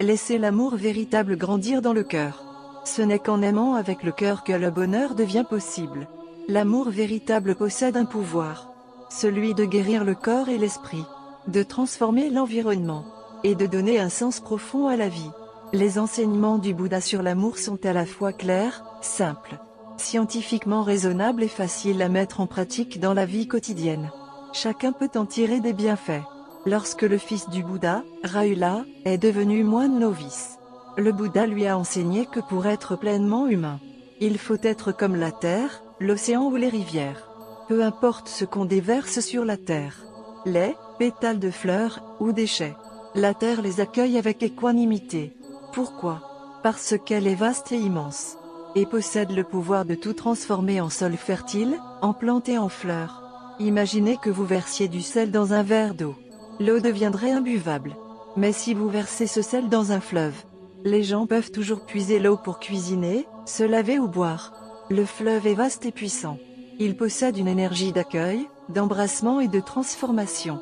Laissez l'amour véritable grandir dans le cœur. Ce n'est qu'en aimant avec le cœur que le bonheur devient possible. L'amour véritable possède un pouvoir, celui de guérir le corps et l'esprit, de transformer l'environnement, et de donner un sens profond à la vie. Les enseignements du Bouddha sur l'amour sont à la fois clairs, simples, scientifiquement raisonnables et faciles à mettre en pratique dans la vie quotidienne. Chacun peut en tirer des bienfaits. Lorsque le fils du Bouddha, Rahula, est devenu moine novice, le Bouddha lui a enseigné que pour être pleinement humain, il faut être comme la terre, l'océan ou les rivières. Peu importe ce qu'on déverse sur la terre, lait, pétales de fleurs, ou déchets, la terre les accueille avec équanimité. Pourquoi? Parce qu'elle est vaste et immense, et possède le pouvoir de tout transformer en sol fertile, en plantes et en fleurs. Imaginez que vous versiez du sel dans un verre d'eau. L'eau deviendrait imbuvable. Mais si vous versez ce sel dans un fleuve, les gens peuvent toujours puiser l'eau pour cuisiner, se laver ou boire. Le fleuve est vaste et puissant. Il possède une énergie d'accueil, d'embrassement et de transformation.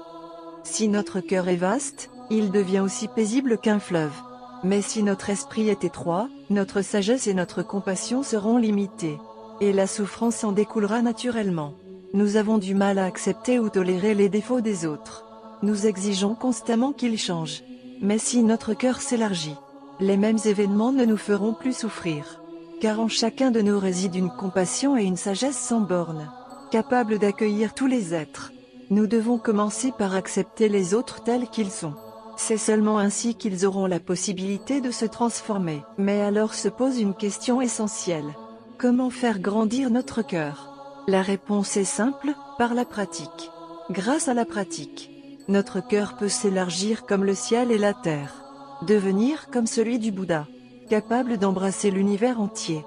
Si notre cœur est vaste, il devient aussi paisible qu'un fleuve. Mais si notre esprit est étroit, notre sagesse et notre compassion seront limitées. Et la souffrance en découlera naturellement. Nous avons du mal à accepter ou tolérer les défauts des autres. Nous exigeons constamment qu'ils changent. Mais si notre cœur s'élargit, les mêmes événements ne nous feront plus souffrir. Car en chacun de nous réside une compassion et une sagesse sans bornes, capables d'accueillir tous les êtres. Nous devons commencer par accepter les autres tels qu'ils sont. C'est seulement ainsi qu'ils auront la possibilité de se transformer. Mais alors se pose une question essentielle. Comment faire grandir notre cœur? La réponse est simple, par la pratique. Grâce à la pratique, notre cœur peut s'élargir comme le ciel et la terre, devenir comme celui du Bouddha, capable d'embrasser l'univers entier.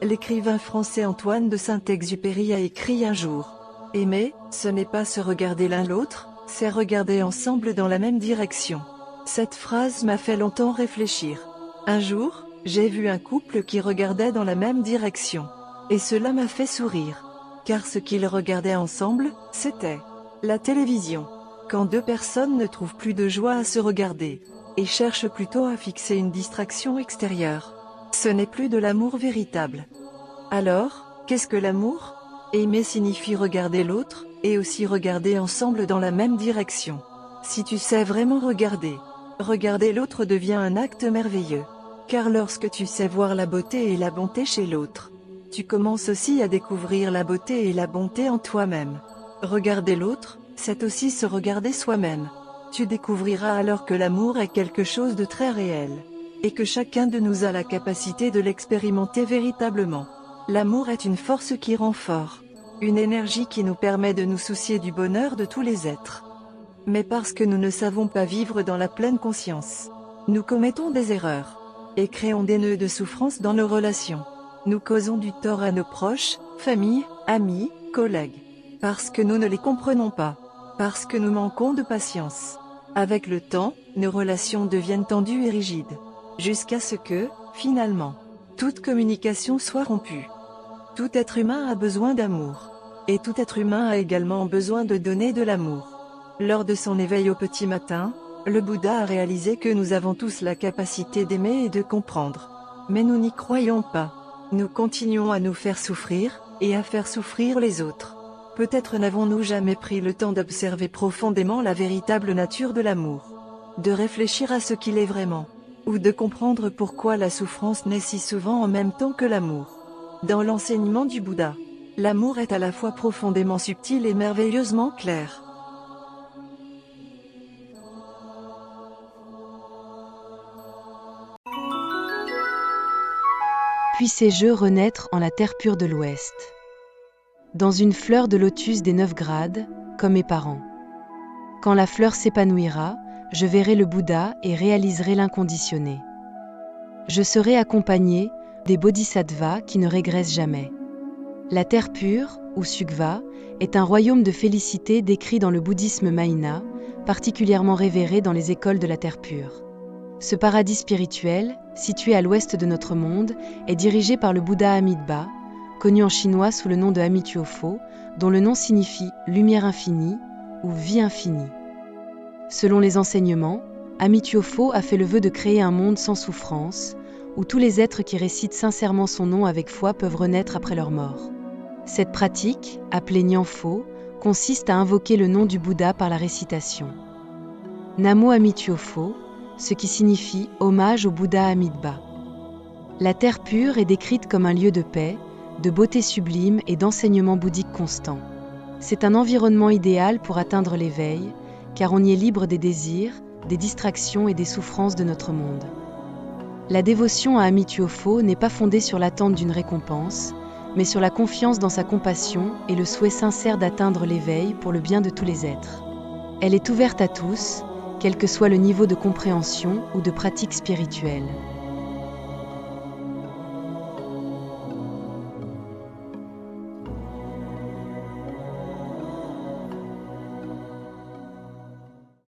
L'écrivain français Antoine de Saint-Exupéry a écrit un jour: « Aimer, ce n'est pas se regarder l'un l'autre, c'est regarder ensemble dans la même direction. » Cette phrase m'a fait longtemps réfléchir. Un jour, j'ai vu un couple qui regardait dans la même direction. Et cela m'a fait sourire. Car ce qu'ils regardaient ensemble, c'était la télévision. Quand deux personnes ne trouvent plus de joie à se regarder, et cherchent plutôt à fixer une distraction extérieure, ce n'est plus de l'amour véritable. Alors, qu'est-ce que l'amour? Aimer signifie regarder l'autre, et aussi regarder ensemble dans la même direction. Si tu sais vraiment regarder l'autre devient un acte merveilleux. Car lorsque tu sais voir la beauté et la bonté chez l'autre, tu commences aussi à découvrir la beauté et la bonté en toi-même. Regarder l'autre, c'est aussi se regarder soi-même. Tu découvriras alors que l'amour est quelque chose de très réel, et que chacun de nous a la capacité de l'expérimenter véritablement. L'amour est une force qui rend fort, une énergie qui nous permet de nous soucier du bonheur de tous les êtres. Mais parce que nous ne savons pas vivre dans la pleine conscience, nous commettons des erreurs, et créons des nœuds de souffrance dans nos relations. Nous causons du tort à nos proches, familles, amis, collègues, parce que nous ne les comprenons pas, parce que nous manquons de patience. Avec le temps, nos relations deviennent tendues et rigides, jusqu'à ce que, finalement, toute communication soit rompue. Tout être humain a besoin d'amour, et tout être humain a également besoin de donner de l'amour. Lors de son éveil au petit matin, le Bouddha a réalisé que nous avons tous la capacité d'aimer et de comprendre. Mais nous n'y croyons pas. Nous continuons à nous faire souffrir, et à faire souffrir les autres. Peut-être n'avons-nous jamais pris le temps d'observer profondément la véritable nature de l'amour, de réfléchir à ce qu'il est vraiment, ou de comprendre pourquoi la souffrance naît si souvent en même temps que l'amour. Dans l'enseignement du Bouddha, l'amour est à la fois profondément subtil et merveilleusement clair. Puissé-je renaître en la terre pure de l'Ouest, dans une fleur de lotus des 9 grades, comme mes parents. Quand la fleur s'épanouira, je verrai le Bouddha et réaliserai l'inconditionné. Je serai accompagné des bodhisattvas qui ne régressent jamais. La terre pure, ou Sukva, est un royaume de félicité décrit dans le bouddhisme Mahina, particulièrement révéré dans les écoles de la terre pure. Ce paradis spirituel, situé à l'ouest de notre monde, est dirigé par le Bouddha Amitabha, connu en chinois sous le nom de Amittuofo, dont le nom signifie « lumière infinie » ou « vie infinie ». Selon les enseignements, Amityopho a fait le vœu de créer un monde sans souffrance, où tous les êtres qui récitent sincèrement son nom avec foi peuvent renaître après leur mort. Cette pratique, appelée Nyanpho, consiste à invoquer le nom du Bouddha par la récitation. Namo Amityopho, ce qui signifie hommage au Bouddha Amidba. La terre pure est décrite comme un lieu de paix, de beauté sublime et d'enseignement bouddhique constant. C'est un environnement idéal pour atteindre l'éveil, car on y est libre des désirs, des distractions et des souffrances de notre monde. La dévotion à Amityopho n'est pas fondée sur l'attente d'une récompense, mais sur la confiance dans sa compassion et le souhait sincère d'atteindre l'éveil pour le bien de tous les êtres. Elle est ouverte à tous, quel que soit le niveau de compréhension ou de pratique spirituelle.